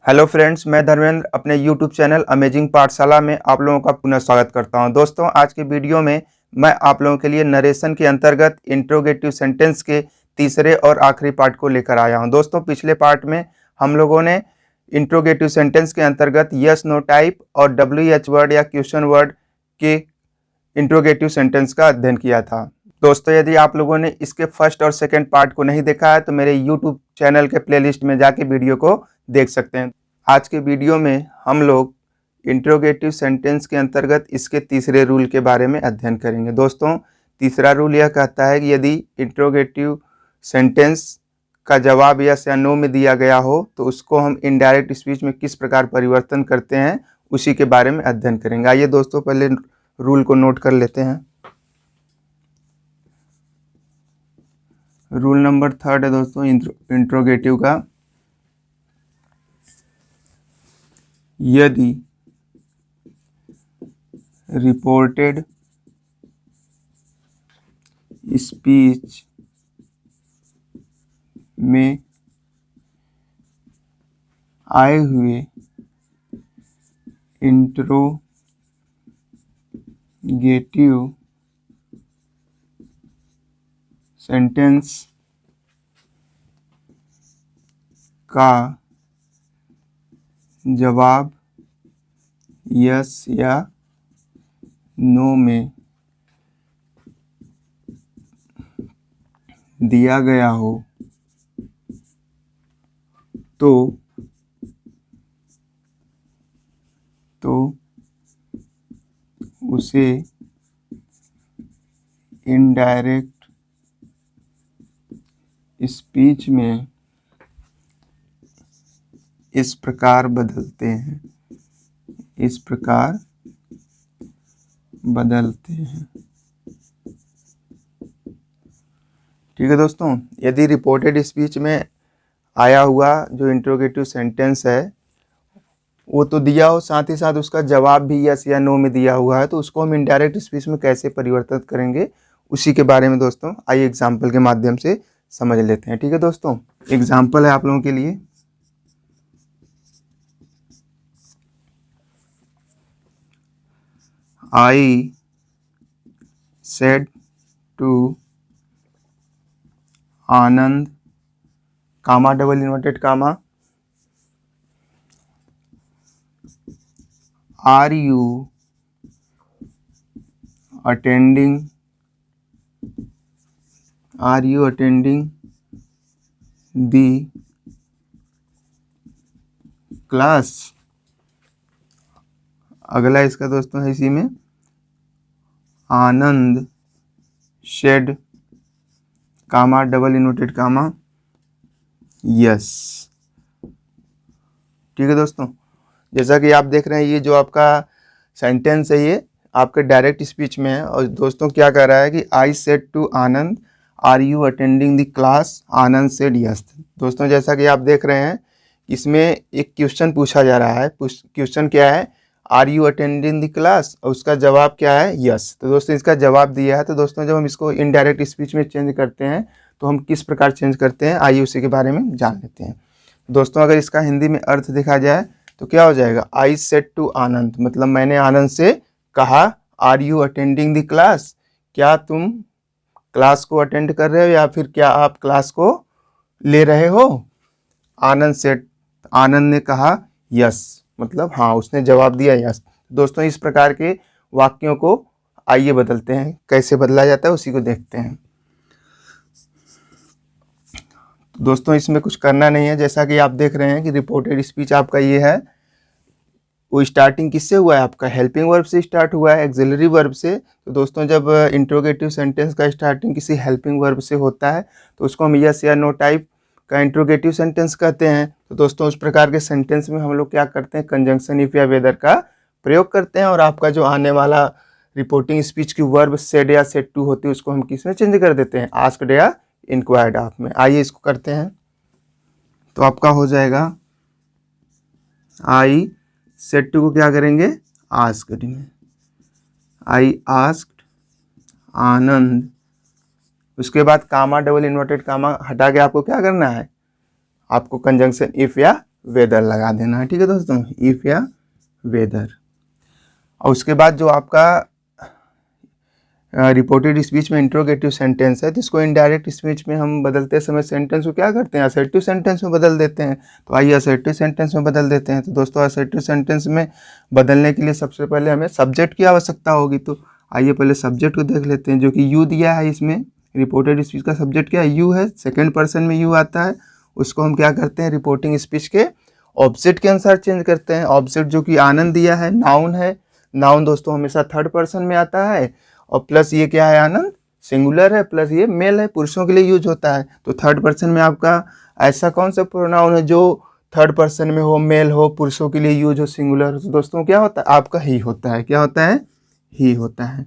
Hello friends, मैं धर्मेंद्र अपने YouTube channel amazing पाठशाला में आप लोगों का पुनः स्वागत करता हूं। दोस्तों, आज के वीडियो में मैं आप लोगों के लिए नरेशन के अंतर्गत इंट्रोगेटिव सेंटेंस के तीसरे और आखिरी पार्ट को लेकर आया हूं। दोस्तों, पिछले पार्ट में हम लोगों ने इंट्रोगेटिव सेंटेंस के अंतर्गत यस नो टाइप और WH वर्ड या क्वेश्चन वर्ड के इंट्रोगेटिव सेंटेंस का अध्ययन किया था। दोस्तों, यदि आप लोगों ने इसके फर्स्ट और सेकंड पार्ट को नहीं देखा है तो मेरे यूट्यूब चैनल के प्लेलिस्ट में जाके वीडियो को देख सकते हैं। आज के वीडियो में हम लोग इंट्रोगेटिव सेंटेंस के अंतर्गत इसके तीसरे रूल के बारे में अध्ययन करेंगे। दोस्तों, तीसरा रूल यह कहता है कि यदि इंट्रोगेटिव सेंटेंस का जवाब यस या नो में दिया गया हो तो उसको हम इनडायरेक्ट स्पीच में किस प्रकार परिवर्तन करते हैं उसी के बारे में अध्ययन करेंगे। आइए दोस्तों, पहले रूल को नोट कर लेते हैं। रूल नंबर 3 है दोस्तों इंट्रोगेटिव का। यदि रिपोर्टेड स्पीच में आए हुए इंट्रोगेटिव सेंटेंस का जवाब यस या नो में दिया गया हो तो उसे इनडायरेक्ट स्पीच में इस प्रकार बदलते हैं। ठीक है दोस्तों, यदि रिपोर्टेड स्पीच में आया हुआ जो इंट्रोगेटिव सेंटेंस है वो तो दिया हो, साथ ही साथ उसका जवाब भी यस या नो में दिया हुआ है, तो उसको हम इनडायरेक्ट स्पीच में कैसे परिवर्तित करेंगे उसी के बारे में दोस्तों आइए एग्जाम्पल के माध्यम से समझ लेते हैं। ठीक है दोस्तों, एग्जाम्पल है आप लोगों के लिए। I said to Anand, comma, double inverted comma, are you attending the class? अगला इसका दोस्तों है इसी में आनंद शेड कामा डबल इन्वर्टेड कामा यस। ठीक है दोस्तों, जैसा कि आप देख रहे हैं ये जो आपका सेंटेंस है ये आपके डायरेक्ट स्पीच में है। और दोस्तों क्या कह रहा है कि I said to Anand are you attending the class? Anand said yes. दोस्तों, जैसा कि आप देख रहे हैं इसमें एक क्वेश्चन पूछा जा रहा है। क्वेश्चन क्या है? Are you attending the class, और उसका जवाब क्या है? यस। तो दोस्तों इसका जवाब दिया है। तो दोस्तों जब हम इसको इनडायरेक्ट स्पीच में चेंज करते हैं तो हम किस प्रकार चेंज करते हैं आइए उसी के बारे में जान लेते हैं। दोस्तों अगर इसका हिंदी में अर्थ देखा जाए तो क्या हो जाएगा? आई सेड टू आनंद, मतलब मैंने आनंद से कहा are you attending the class, क्या तुम क्लास को अटेंड कर रहे हो या फिर क्या आप क्लास को ले रहे हो? आनंद सेड, आनंद ने कहा यस, मतलब हाँ उसने जवाब दिया यस। दोस्तों इस प्रकार के वाक्यों को आइए बदलते हैं, कैसे बदला जाता है उसी को देखते हैं। दोस्तों इसमें कुछ करना नहीं है, जैसा कि आप देख रहे हैं कि रिपोर्टेड स्पीच आपका ये है, वो स्टार्टिंग किससे हुआ है? आपका हेल्पिंग वर्ब से स्टार्ट हुआ है, एक्सिलरी वर्ब से। तो दोस्तों जब इंट्रोगेटिव सेंटेंस का स्टार्टिंग किसी हेल्पिंग वर्ब से होता है तो उसको हम यस या नो टाइप का इंट्रोगेटिव सेंटेंस कहते हैं। तो दोस्तों उस प्रकार के सेंटेंस में हम लोग क्या करते हैं? कंजंक्शन इफ या वेदर का प्रयोग करते हैं। और आपका जो आने वाला रिपोर्टिंग स्पीच की वर्ब सेड या सेड टू होती है उसको हम किस में चेंज कर देते हैं? आस्क्ड या इंक्वायर्ड आप में। आइए इसको करते हैं। तो आपका हो जाएगा आई सेड टू को क्या करेंगे? आस्क्ड में। आई आस्क्ड आनंद, उसके बाद कामा डबल इन्वर्टेड कामा हटा के आपको क्या करना है? आपको कंजंक्शन इफ या वेदर लगा देना है। ठीक है दोस्तों, इफ़ या वेदर। और उसके बाद जो आपका रिपोर्टेड स्पीच में इंट्रोगेटिव सेंटेंस है, तो इसको इनडायरेक्ट स्पीच में हम बदलते समय सेंटेंस को क्या करते हैं, असर्टिव सेंटेंस में बदल देते हैं। तो आइए असर्टिव सेंटेंस में बदल देते हैं। तो दोस्तों असर्टिव सेंटेंस में बदलने के लिए सबसे पहले हमें सब्जेक्ट की आवश्यकता होगी। तो आइए पहले सब्जेक्ट को देख लेते हैं, जो कि यू दिया है इसमें। रिपोर्टेड स्पीच का सब्जेक्ट क्या है, यू है, सेकेंड पर्सन में यू आता है। उसको हम क्या करते हैं, रिपोर्टिंग स्पीच के ऑब्जेक्ट के अनुसार चेंज करते हैं। ऑब्जेक्ट जो कि आनंद दिया है, नाउन है। नाउन दोस्तों हमेशा थर्ड पर्सन में आता है, और प्लस ये क्या है, आनंद सिंगुलर है, प्लस ये मेल है, पुरुषों के लिए यूज होता है। तो थर्ड पर्सन में आपका ऐसा कौन सा प्रोनाउन है जो थर्ड पर्सन में हो, मेल हो, पुरुषों के लिए यूज हो, सिंगुलर हो, तो दोस्तों क्या होता है, आपका ही होता है। क्या होता है, ही होता है।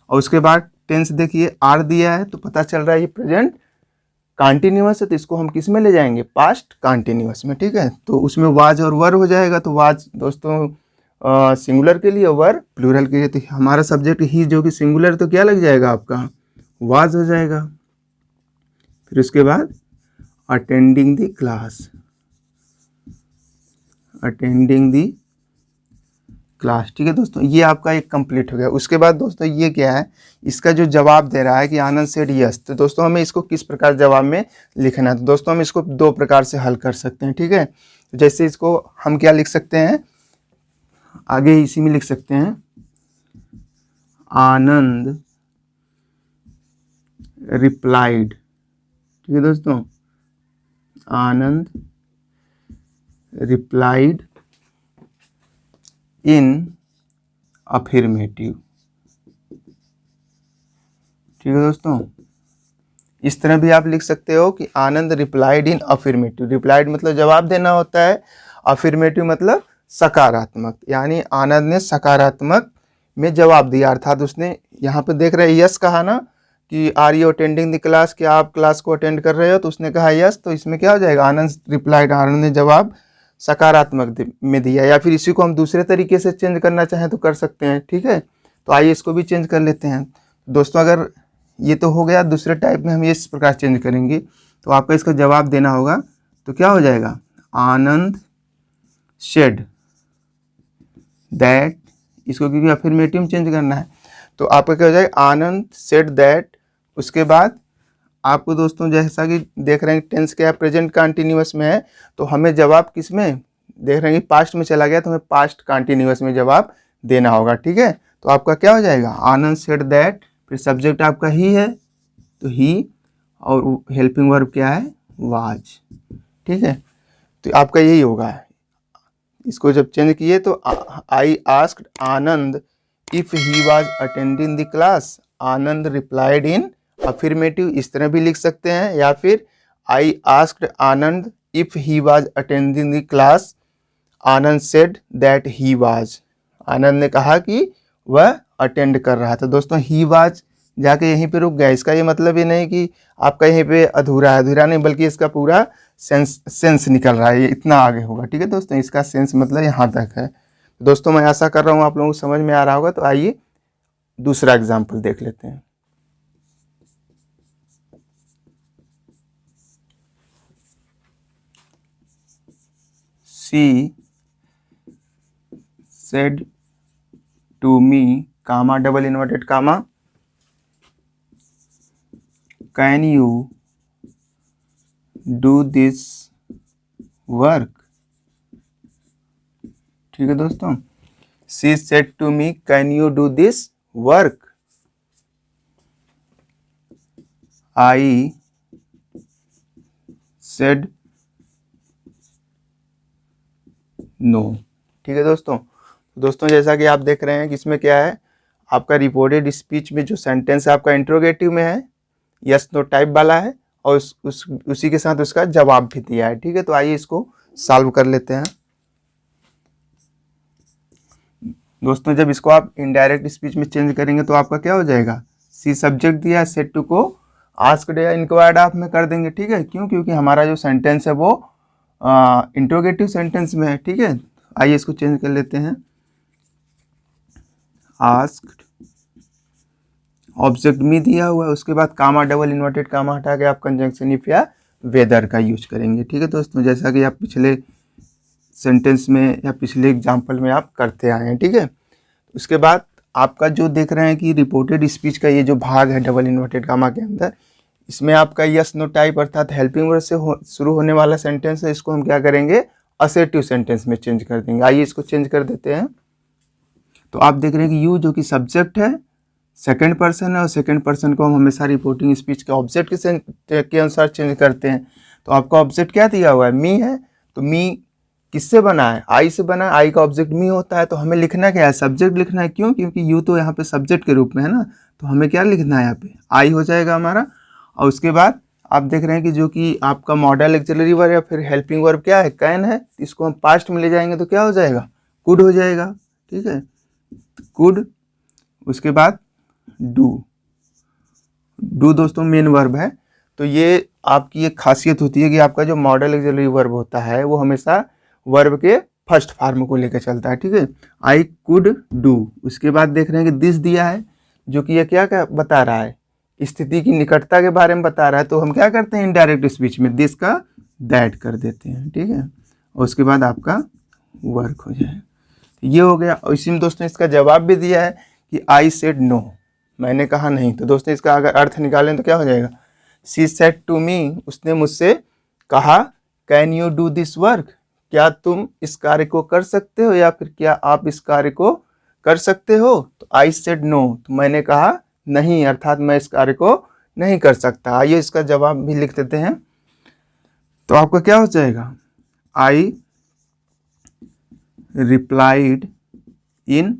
और उसके बाद टेंस देखिए, आर दिया है, तो पता चल रहा है ये प्रेजेंट कॉन्टिन्यूअस है, तो इसको हम किस में ले जाएंगे, पास्ट कॉन्टिन्यूअस में। ठीक है, तो उसमें वाज और वर हो जाएगा। तो वाज दोस्तों सिंगुलर के लिए, वर प्लूरल के लिए। तो हमारा सब्जेक्ट ही जो कि सिंगुलर, तो क्या लग जाएगा आपका, वाज हो जाएगा। फिर उसके बाद attending the class, attending the class. ठीक है दोस्तों, ये आपका एक कंप्लीट हो गया। उसके बाद दोस्तों ये क्या है, इसका जो जवाब दे रहा है कि आनंद सेड यस, तो दोस्तों हमें इसको किस प्रकार जवाब में लिखना है। तो दोस्तों हम इसको दो प्रकार से हल कर सकते हैं। ठीक है, तो जैसे इसको हम क्या लिख सकते हैं, आगे इसी में लिख सकते हैं, आनंद रिप्लाइड। ठीक है दोस्तों, आनंद रिप्लाइड इन अफर्मेटिव। ठीक है दोस्तों, इस तरह भी आप लिख सकते हो कि आनंद रिप्लाइड इन अफर्मेटिव। रिप्लाइड मतलब जवाब देना होता है, अफर्मेटिव मतलब सकारात्मक, यानी आनंद ने सकारात्मक में जवाब दिया। अर्थात उसने यहाँ पे देख रहे हैं यस कहा ना कि are you attending the class, क्या आप क्लास को अटेंड कर रहे हो, तो उसने कहा यस, तो इसमें क्या हो जाएगा, आनंद रिप्लाइड, आनंद ने जवाब सकारात्मक में दिया। या फिर इसी को हम दूसरे तरीके से चेंज करना चाहें तो कर सकते हैं। ठीक है, तो आइए इसको भी चेंज कर लेते हैं। दोस्तों अगर ये तो हो गया, दूसरे टाइप में हम इस प्रकार चेंज करेंगे, तो आपका इसका जवाब देना होगा। तो क्या हो जाएगा, आनंद शेड दैट, इसको क्योंकि अफर्मेटिव चेंज करना है, तो आपका क्या हो जाएगा, आनंद सेड दैट। उसके बाद आपको दोस्तों जैसा कि देख रहे हैं टेंस क्या है, प्रेजेंट कंटिन्यूअस में है, तो हमें जवाब किस में देख रहे हैं कि पास्ट में चला गया, तो हमें पास्ट कंटिन्यूअस में जवाब देना होगा। ठीक है, तो आपका क्या हो जाएगा, आनंद सेड दैट, फिर सब्जेक्ट आपका ही है तो ही, और हेल्पिंग वर्ब क्या है, वाज। ठीक है, तो आपका यही होगा। इसको जब चेंज किए तो I asked Anand if he was attending the class, Anand replied in affirmative, इस तरह भी लिख सकते हैं। या फिर I asked Anand if he was attending the class, Anand said that he was, Anand ने कहा कि वह अटेंड कर रहा था। दोस्तों ही वाज जाके यहीं पे रुक गया, इसका ये मतलब ये नहीं कि आपका यहीं पे अधूरा है, अधूरा नहीं, बल्कि इसका पूरा सेंस निकल रहा है, ये इतना आगे होगा। ठीक है दोस्तों, इसका सेंस मतलब यहाँ तक है। दोस्तों मैं आशा कर रहा हूँ आप लोगों को समझ में आ रहा होगा। तो आइए दूसरा एग्जाम्पल देख लेते हैं। She said to me, comma double inverted comma, can you do this work. ठीक है दोस्तों, she said to me can you do this work, I said no. ठीक है दोस्तों जैसा कि आप देख रहे हैं कि इसमें क्या है, आपका रिपोर्टेड स्पीच में जो सेंटेंस है आपका इंट्रोगेटिव में है, यस नो टाइप वाला है, और उसी के साथ उसका जवाब भी दिया है। ठीक है, तो आइए इसको सॉल्व कर लेते हैं। दोस्तों जब इसको आप इनडायरेक्ट स्पीच में चेंज करेंगे तो आपका क्या हो जाएगा, सी सब्जेक्ट दिया है, सेड टू को आस्क्ड या इंक्वायर्ड आप में कर देंगे। ठीक है, क्यों, क्योंकि हमारा जो सेंटेंस है वो इंट्रोगेटिव सेंटेंस में है। ठीक है, आइए इसको चेंज कर लेते हैं। आस्क्ड ऑब्जेक्ट में दिया हुआ है, उसके बाद कामा डबल इन्वर्टेड कामा हटा के आप कंजंक्शन इफ या वेदर का यूज करेंगे। ठीक है दोस्तों, जैसा कि आप पिछले सेंटेंस में या पिछले एग्जाम्पल में आप करते आए हैं, ठीक है। उसके बाद आपका जो देख रहे हैं कि रिपोर्टेड स्पीच का ये जो भाग है डबल इन्वर्टेड कामा के अंदर, इसमें आपका यस नो टाइप अर्थात हेल्पिंग वर्ड से शुरू होने वाला सेंटेंस है, इसको हम क्या करेंगे असर्टिव सेंटेंस में चेंज कर देंगे। आइए इसको चेंज कर देते हैं। तो आप देख रहे हैं कि यू जो कि सब्जेक्ट है, सेकंड पर्सन है, और सेकंड पर्सन को हम हमेशा रिपोर्टिंग स्पीच के ऑब्जेक्ट के अनुसार चेंज करते हैं। तो आपका ऑब्जेक्ट क्या दिया हुआ है, मी है, तो मी किससे बना है, आई से बना है, आई का ऑब्जेक्ट मी होता है, तो हमें लिखना क्या है, सब्जेक्ट लिखना है। क्यों, क्योंकि यू तो यहाँ पे सब्जेक्ट के रूप में है ना, तो हमें क्या लिखना है, यहाँ पे आई हो जाएगा हमारा। और उसके बाद आप देख रहे हैं कि जो कि आपका मॉडल एक्सिलरी वर्ब या फिर हेल्पिंग वर्ब क्या है, कैन है, इसको हम पास्ट में ले जाएंगे तो क्या हो जाएगा, कुड हो जाएगा, ठीक है, कुड। उसके बाद डू, डू दोस्तों मेन वर्ब है। तो ये आपकी एक खासियत होती है कि आपका जो मॉडल एक्सिलरी वर्ब होता है वो हमेशा वर्ब के फर्स्ट फॉर्म को लेकर चलता है, ठीक है। I could do. उसके बाद देख रहे हैं कि दिस दिया है, जो कि ये क्या बता रहा है, स्थिति की निकटता के बारे में बता रहा है। तो हम क्या करते हैं इनडायरेक्ट स्पीच में दिस का दैट कर देते हैं, ठीक है। और उसके बाद आपका वर्क हो जाए, ये हो गया। और इसी में दोस्तों इसका जवाब भी दिया है कि आई सेड नो, मैंने कहा नहीं। तो दोस्तों इसका अगर अर्थ निकालें तो क्या हो जाएगा, शी सेड टू मी, उसने मुझसे कहा, can you do this work, क्या तुम इस कार्य को कर सकते हो, या फिर क्या आप इस कार्य को कर सकते हो। तो आई सेड नो, तो मैंने कहा नहीं, अर्थात मैं इस कार्य को नहीं कर सकता। आइए इसका जवाब भी लिख देते हैं। तो आपका क्या हो जाएगा, आई रिप्लाइड इन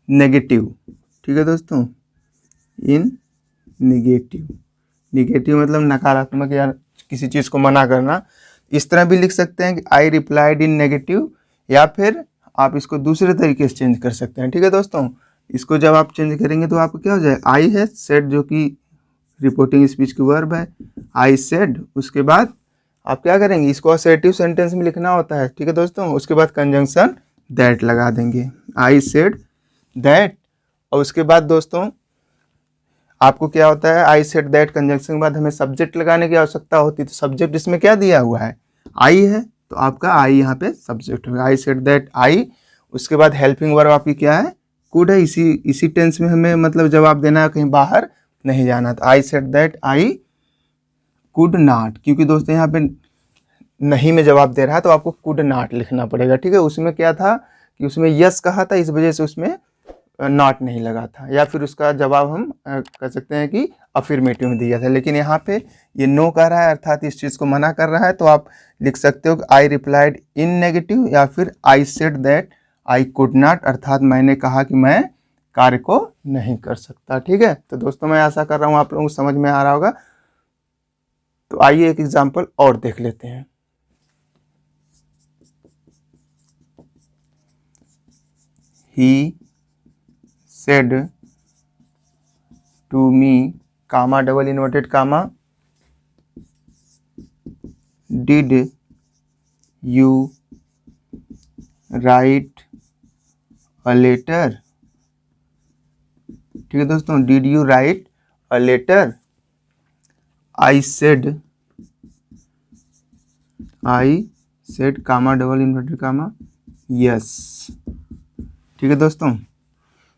नेगेटिव, ठीक है दोस्तों, इन नेगेटिव, नेगेटिव मतलब नकारात्मक या किसी चीज़ को मना करना। इस तरह भी लिख सकते हैं कि आई रिप्लाइड इन नेगेटिव, या फिर आप इसको दूसरे तरीके से चेंज कर सकते हैं, ठीक है दोस्तों। इसको जब आप चेंज करेंगे तो आपको क्या हो जाएगा, आई है, सेड जो कि रिपोर्टिंग स्पीच की वर्ब है, आई सेड। उसके बाद आप क्या करेंगे, इसको असर्टिव सेंटेंस में लिखना होता है, ठीक है दोस्तों। उसके बाद कंजंक्शन दैट लगा देंगे, आई सेड दैट। और उसके बाद दोस्तों आपको क्या होता है, आई सेड दैट कंजंक्शन के बाद हमें सब्जेक्ट लगाने की आवश्यकता होती है। तो सब्जेक्ट इसमें क्या दिया हुआ है, आई है, तो आपका आई यहाँ पे सब्जेक्ट होगा, आई सेड दैट आई। उसके बाद हेल्पिंग वर्ब आपकी क्या है, कुड है। इसी टेंस में हमें मतलब जवाब देना है, कहीं बाहर नहीं जाना। तो I said that I could not, क्योंकि दोस्तों यहाँ पे नहीं में जवाब दे रहा है तो आपको कुड नॉट लिखना पड़ेगा, ठीक है। उसमें क्या था कि उसमें यस कहा था, इस वजह से उसमें नॉट नहीं लगा था, या फिर उसका जवाब हम कह सकते हैं कि अफर्मेटिव में दिया था। लेकिन यहाँ पे ये नो कह रहा है, अर्थात इस चीज़ को मना कर रहा है, तो आप लिख सकते हो कि आई रिप्लाइड इन नेगेटिव, या फिर I said that I could not, अर्थात मैंने कहा कि मैं कार्य को नहीं कर सकता, ठीक है। तो दोस्तों मैं आशा कर रहा हूँ आप लोगों को समझ में आ रहा होगा। तो आइए एक एग्जाम्पल और देख लेते हैं। He said to me, comma double inverted comma, did you write a letter, ठीक है दोस्तों, did you write a letter. I said comma double inverted comma yes, ठीक है दोस्तों।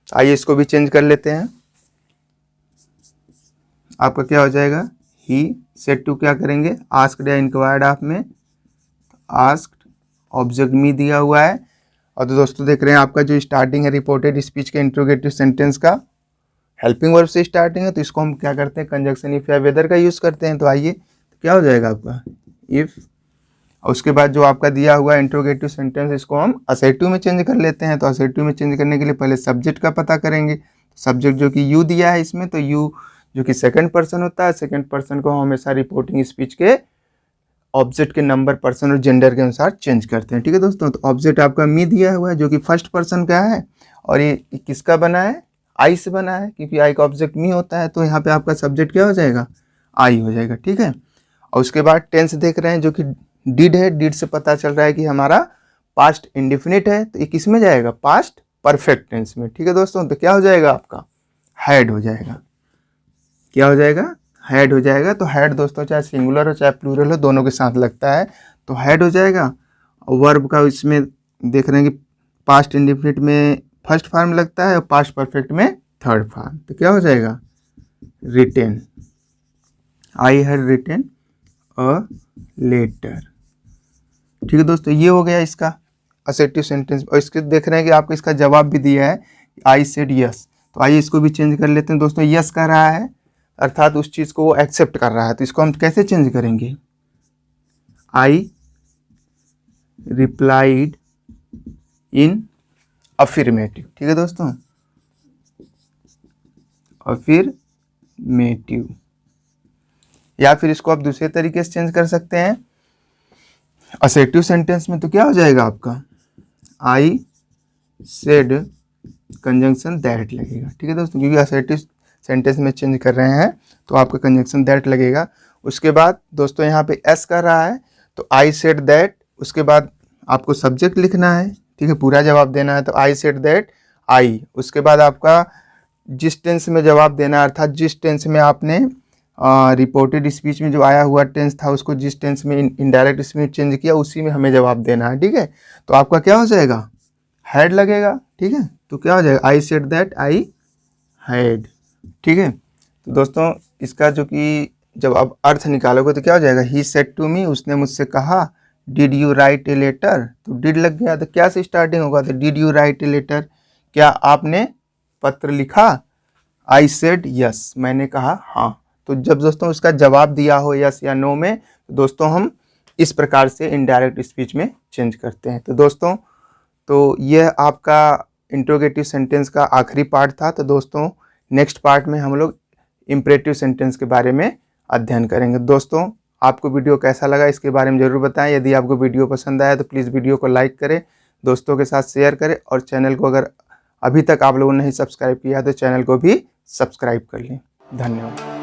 आइए इसको भी चेंज कर लेते हैं। आपका क्या हो जाएगा, ही सेड टू क्या करेंगे, आस्क्ड या इंक्वायर्ड आप में, आस्क्ड ऑब्जेक्ट मी दिया हुआ है। और तो दोस्तों देख रहे हैं आपका जो स्टार्टिंग है रिपोर्टेड स्पीच के इंट्रोगेटिव सेंटेंस का हेल्पिंग वर्ब से स्टार्टिंग है, तो इसको हम क्या करते हैं कंजंक्शन इफ या वेदर का यूज़ करते हैं। तो आइए तो क्या हो जाएगा आपका इफ, और उसके बाद जो आपका दिया हुआ इंट्रोगेटिव सेंटेंस इसको हम असर्टिव में चेंज कर लेते हैं। तो असर्टिव में चेंज करने के लिए पहले सब्जेक्ट का पता करेंगे। सब्जेक्ट जो कि यू दिया है इसमें, तो यू जो कि सेकंड पर्सन होता है, सेकंड पर्सन को हम हमेशा रिपोर्टिंग स्पीच के ऑब्जेक्ट के नंबर, पर्सन और जेंडर के अनुसार चेंज करते हैं, ठीक है दोस्तों। तो ऑब्जेक्ट आपका मी दिया हुआ है जो कि फर्स्ट पर्सन का है, और ये किसका बना है, आई से बना है, क्योंकि आई का ऑब्जेक्ट मी होता है। तो यहाँ पे आपका सब्जेक्ट क्या हो जाएगा, आई हो जाएगा, ठीक है। और उसके बाद टेंस देख रहे हैं जो कि डिड है, डिड से पता चल रहा है कि हमारा पास्ट इंडिफिनिट है, तो ये किस में जाएगा, पास्ट परफेक्ट टेंस में, ठीक है दोस्तों। तो क्या हो जाएगा आपका हैड हो जाएगा, क्या हो जाएगा, हैड हो जाएगा। तो हैड दोस्तों चाहे सिंगुलर हो चाहे प्लूरल हो, दोनों के साथ लगता है, तो हैड हो जाएगा। वर्ब का इसमें देख रहे हैं कि पास्ट इंडेफिनिट में फर्स्ट फॉर्म लगता है और पास्ट परफेक्ट में थर्ड फॉर्म। तो क्या हो जाएगा, written, I had written a letter. ठीक है दोस्तों, ये हो गया इसका असर्टिव सेंटेंस। और इसके देख रहे हैं कि आपको इसका जवाब भी दिया है, आई सेड यस। तो आइए इसको भी चेंज कर लेते हैं दोस्तों। यस कर रहा है अर्थात उस चीज़ को वो एक्सेप्ट कर रहा है, तो इसको हम कैसे चेंज करेंगे, आई रिप्लाइड इन अफर्मेटिव। ठीक है दोस्तों, अफर्मेटिव। या फिर इसको आप दूसरे तरीके से चेंज कर सकते हैं असर्टिव सेंटेंस में। तो क्या हो जाएगा आपका, आई सेड कंजंक्शन दैट लगेगा। ठीक है दोस्तों, क्योंकि असर्टिव सेंटेंस में चेंज कर रहे हैं तो आपका कंजंक्शन दैट लगेगा। उसके बाद दोस्तों यहाँ पे एस कर रहा है तो आई सेड दैट, उसके बाद आपको सब्जेक्ट लिखना है। ठीक है, पूरा जवाब देना है तो आई सेड दैट आई। उसके बाद आपका जिस टेंस में जवाब देना है, अर्थात जिस टेंस में आपने रिपोर्टेड स्पीच में जो आया हुआ टेंस था उसको जिस टेंस में इनडायरेक्ट स्पीच चेंज किया उसी में हमें जवाब देना है। ठीक है, तो आपका क्या हो जाएगा, हैड लगेगा। ठीक है, तो क्या हो जाएगा, I said that I had. ठीक है, तो दोस्तों इसका जो कि जब आप अर्थ निकालोगे तो क्या हो जाएगा, ही सेड टू मी, उसने मुझसे कहा, did you write a letter, तो डिड लग गया तो क्या से स्टार्टिंग होगा, तो did you write a letter, क्या आपने पत्र लिखा, आई सेड यस, मैंने कहा हाँ। तो जब दोस्तों उसका जवाब दिया हो यस या नो में, तो दोस्तों हम इस प्रकार से इनडायरेक्ट स्पीच में चेंज करते हैं। तो दोस्तों तो यह आपका इंट्रोगेटिव सेंटेंस का आखिरी पार्ट था। तो दोस्तों नेक्स्ट पार्ट में हम लोग इम्परेटिव सेंटेंस के बारे में अध्ययन करेंगे। दोस्तों आपको वीडियो कैसा लगा इसके बारे में ज़रूर बताएं। यदि आपको वीडियो पसंद आया तो प्लीज़ वीडियो को लाइक करें, दोस्तों के साथ शेयर करें और चैनल को अगर अभी तक आप लोगों ने नहीं सब्सक्राइब किया है तो चैनल को भी सब्सक्राइब कर लें। धन्यवाद।